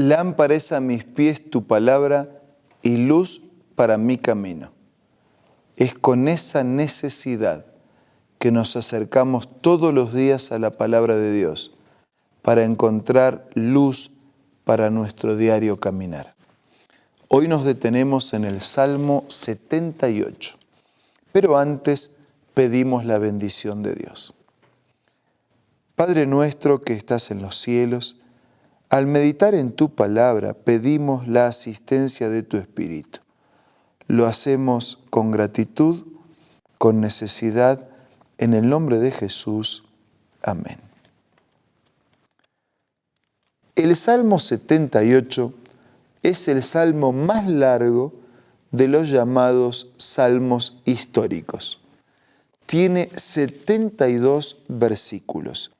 Lámpara es a mis pies tu palabra y luz para mi camino. Es con esa necesidad que nos acercamos todos los días a la palabra de Dios para encontrar luz para nuestro diario caminar. Hoy nos detenemos en el Salmo 78, pero antes pedimos la bendición de Dios. Padre nuestro que estás en los cielos, al meditar en tu palabra pedimos la asistencia de tu Espíritu. Lo hacemos con gratitud, con necesidad, en el nombre de Jesús. Amén. El Salmo 78 es el salmo más largo de los llamados salmos históricos. Tiene 72 versículos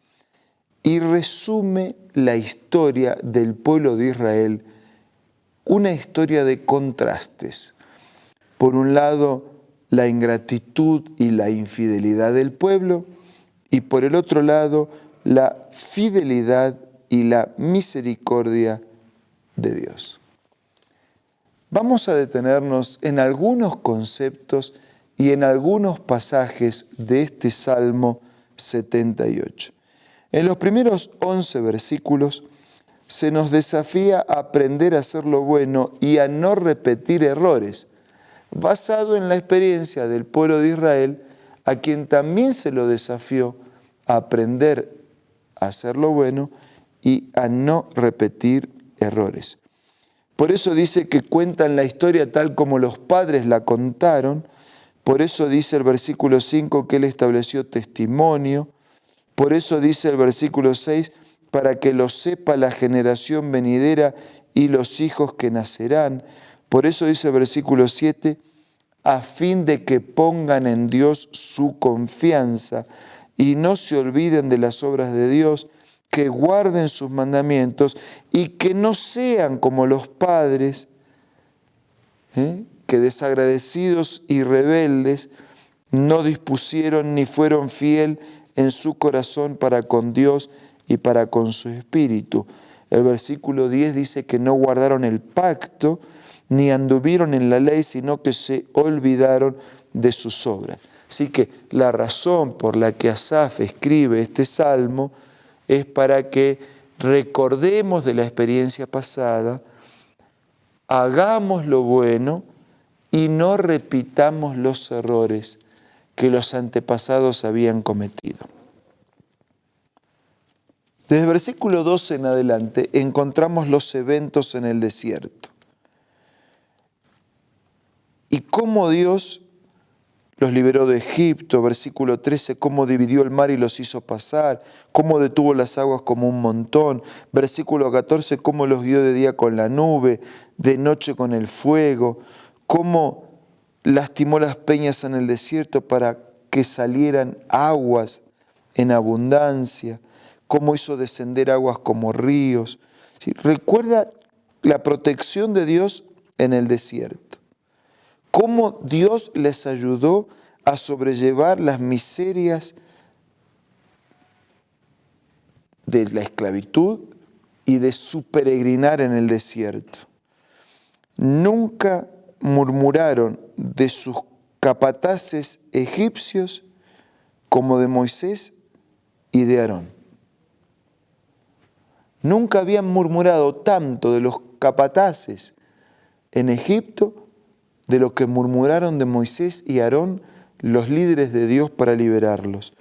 y resume la historia del pueblo de Israel, una historia de contrastes. Por un lado, la ingratitud y la infidelidad del pueblo, y por el otro lado, la fidelidad y la misericordia de Dios. Vamos a detenernos en algunos conceptos y en algunos pasajes de este Salmo 78. En los primeros 11 versículos se nos desafía a aprender a hacer lo bueno y a no repetir errores, basado en la experiencia del pueblo de Israel, a quien también se lo desafió a aprender a hacer lo bueno y a no repetir errores. Por eso dice que cuentan la historia tal como los padres la contaron. Por eso dice el versículo 5 que Él estableció testimonio. Por eso dice el versículo 6, para que lo sepa la generación venidera y los hijos que nacerán. Por eso dice el versículo 7, a fin de que pongan en Dios su confianza y no se olviden de las obras de Dios, que guarden sus mandamientos y que no sean como los padres, que desagradecidos y rebeldes no dispusieron ni fueron fiel en su corazón para con Dios y para con su espíritu. El versículo 10 dice que no guardaron el pacto ni anduvieron en la ley, sino que se olvidaron de sus obras. Así que la razón por la que Asaf escribe este salmo es para que recordemos de la experiencia pasada, hagamos lo bueno y no repitamos los errores que los antepasados habían cometido. Desde el versículo 12 en adelante encontramos los eventos en el desierto y cómo Dios los liberó de Egipto, versículo 13, cómo dividió el mar y los hizo pasar, cómo detuvo las aguas como un montón, versículo 14, cómo los guió de día con la nube, de noche con el fuego, cómo lastimó las peñas en el desierto para que salieran aguas en abundancia, cómo hizo descender aguas como ríos. ¿Sí? Recuerda la protección de Dios en el desierto. Cómo Dios les ayudó a sobrellevar las miserias de la esclavitud y de su peregrinar en el desierto. Nunca murmuraron de sus capataces egipcios como de Moisés y de Aarón. Nunca habían murmurado tanto de los capataces en Egipto de lo que murmuraron de Moisés y Aarón, los líderes de Dios para liberarlos.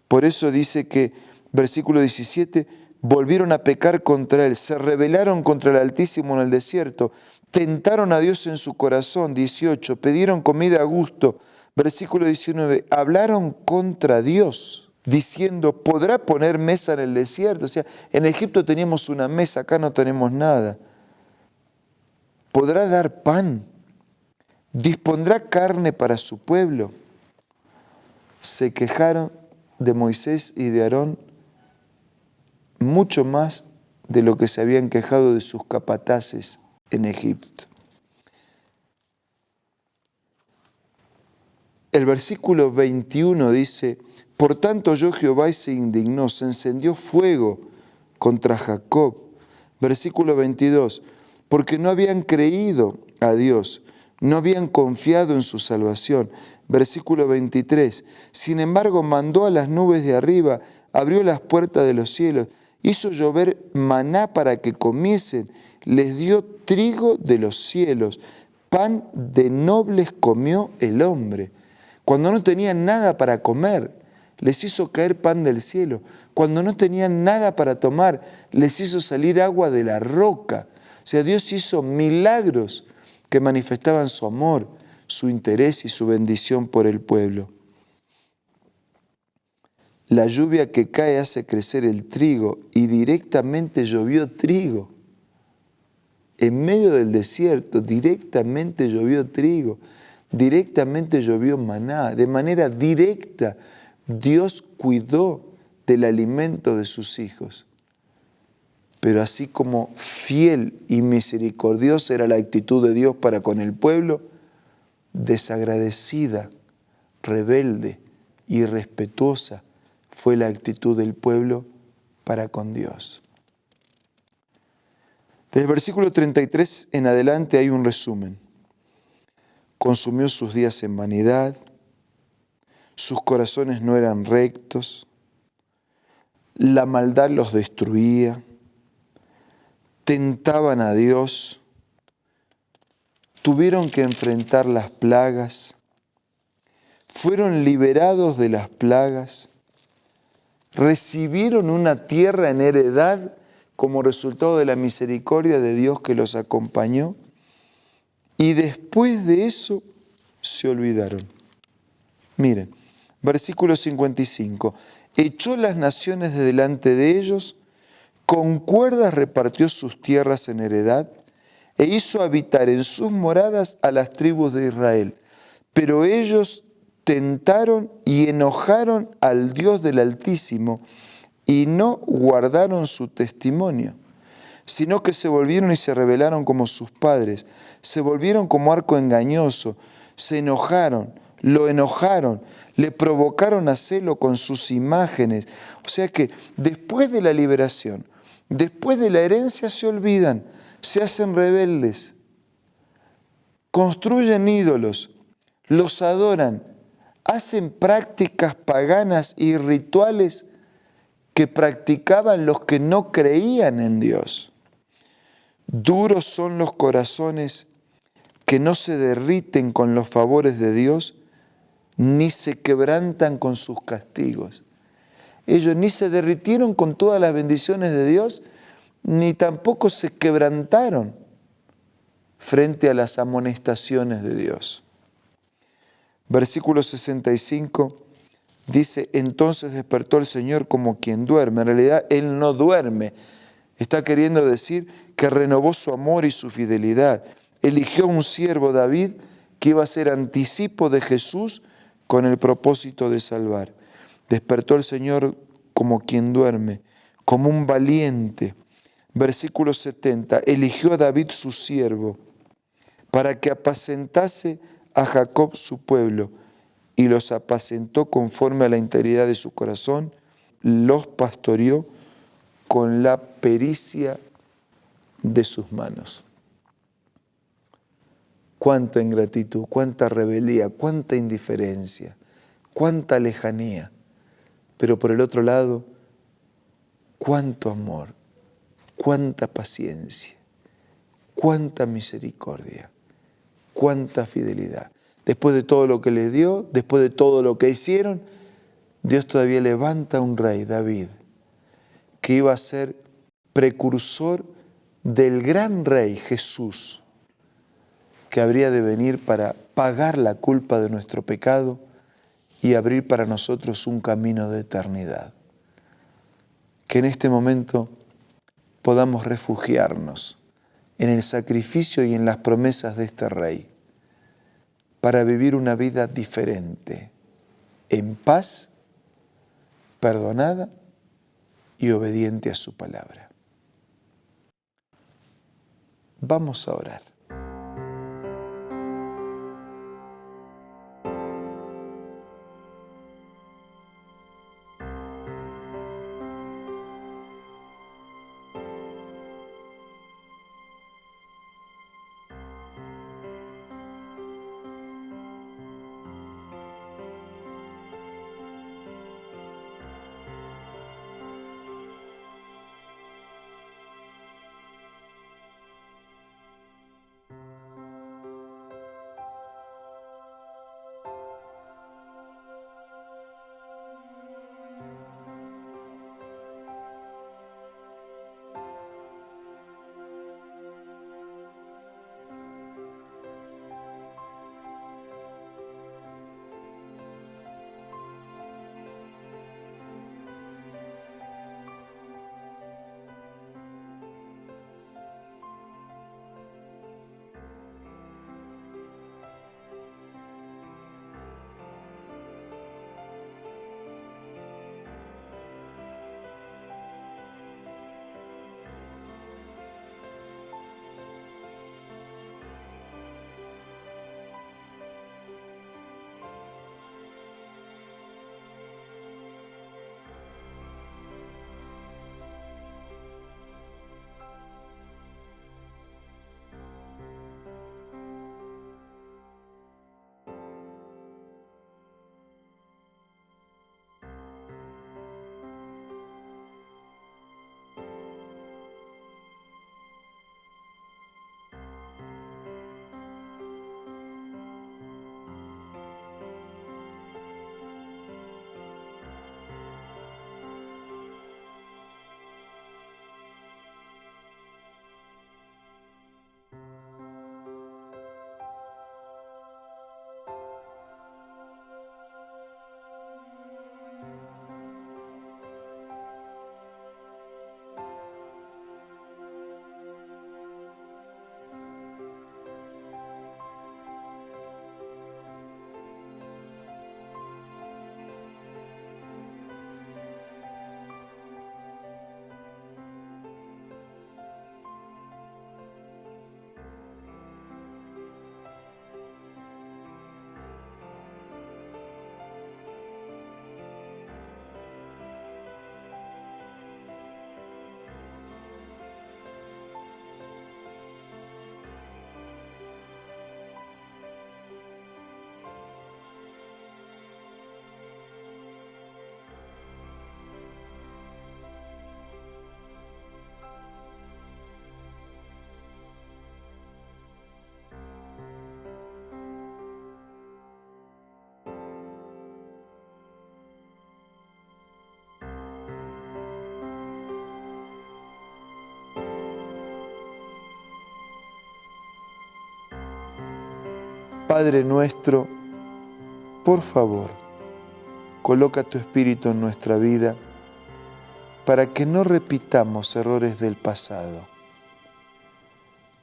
Por eso dice que, versículo 17, volvieron a pecar contra Él, se rebelaron contra el Altísimo en el desierto, tentaron a Dios en su corazón, 18, pidieron comida a gusto, versículo 19, hablaron contra Dios, diciendo, ¿podrá poner mesa en el desierto? O sea, en Egipto teníamos una mesa, acá no tenemos nada. ¿Podrá dar pan? ¿Dispondrá carne para su pueblo? Se quejaron de Moisés y de Aarón mucho más de lo que se habían quejado de sus capataces en Egipto. El versículo 21 dice, por tanto yo Jehová se indignó, se encendió fuego contra Jacob, Versículo 22, porque no habían creído a Dios, no habían confiado en su salvación. Versículo 23, sin embargo mandó a las nubes de arriba, abrió las puertas de los cielos, hizo llover maná para que comiesen, les dio trigo de los cielos, pan de nobles comió el hombre. Cuando no tenían nada para comer, les hizo caer pan del cielo. Cuando no tenían nada para tomar, les hizo salir agua de la roca. O sea, Dios hizo milagros que manifestaban su amor, su interés y su bendición por el pueblo. La lluvia que cae hace crecer el trigo y directamente llovió trigo. En medio del desierto, directamente llovió trigo, directamente llovió maná, de manera directa Dios cuidó del alimento de sus hijos. Pero así como fiel y misericordiosa era la actitud de Dios para con el pueblo, desagradecida, rebelde, irrespetuosa fue la actitud del pueblo para con Dios. Desde el versículo 33 en adelante hay un resumen. Consumió sus días en vanidad, sus corazones no eran rectos, la maldad los destruía, tentaban a Dios, tuvieron que enfrentar las plagas, fueron liberados de las plagas, recibieron una tierra en heredad como resultado de la misericordia de Dios que los acompañó, y después de eso se olvidaron. Miren, versículo 55, echó las naciones de delante de ellos, con cuerdas repartió sus tierras en heredad, e hizo habitar en sus moradas a las tribus de Israel. Pero ellos tentaron y enojaron al Dios del Altísimo, y no guardaron su testimonio, sino que se volvieron y se rebelaron como sus padres, se volvieron como arco engañoso, se enojaron, lo enojaron, le provocaron a celo con sus imágenes. O sea que después de la liberación, después de la herencia se olvidan, se hacen rebeldes, construyen ídolos, los adoran, hacen prácticas paganas y rituales que practicaban los que no creían en Dios. Duros son los corazones que no se derriten con los favores de Dios, ni se quebrantan con sus castigos. Ellos ni se derritieron con todas las bendiciones de Dios, ni tampoco se quebrantaron frente a las amonestaciones de Dios. Versículo 65 dice, entonces despertó el Señor como quien duerme. En realidad, Él no duerme. Está queriendo decir que renovó su amor y su fidelidad. Eligió un siervo, David, que iba a ser anticipo de Jesús con el propósito de salvar. Despertó el Señor como quien duerme, como un valiente. Versículo 70, eligió a David su siervo, para que apacentase a Jacob su pueblo, y los apacentó conforme a la integridad de su corazón, los pastoreó con la pericia de sus manos. Cuánta ingratitud, cuánta rebeldía, cuánta indiferencia, cuánta lejanía. Pero por el otro lado, cuánto amor, cuánta paciencia, cuánta misericordia, cuánta fidelidad. Después de todo lo que les dio, después de todo lo que hicieron, Dios todavía levanta un rey, David, que iba a ser precursor del gran rey Jesús, que habría de venir para pagar la culpa de nuestro pecado y abrir para nosotros un camino de eternidad. Que en este momento podamos refugiarnos en el sacrificio y en las promesas de este rey, para vivir una vida diferente, en paz, perdonada y obediente a su palabra. Vamos a orar. Padre nuestro, por favor, coloca tu Espíritu en nuestra vida para que no repitamos errores del pasado,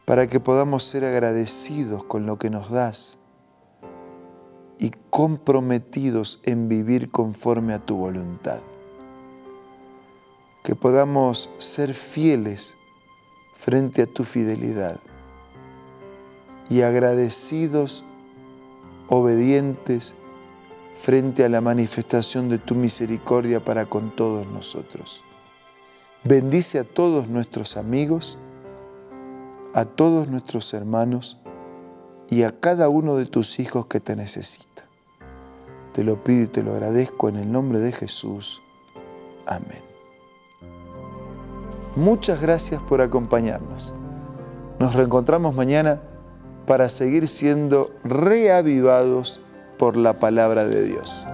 para que podamos ser agradecidos con lo que nos das y comprometidos en vivir conforme a tu voluntad. Que podamos ser fieles frente a tu fidelidad y agradecidos, obedientes frente a la manifestación de tu misericordia para con todos nosotros. Bendice a todos nuestros amigos, a todos nuestros hermanos y a cada uno de tus hijos que te necesita. Te lo pido y te lo agradezco en el nombre de Jesús. Amén. Muchas gracias por acompañarnos. Nos reencontramos mañana para seguir siendo reavivados por la palabra de Dios.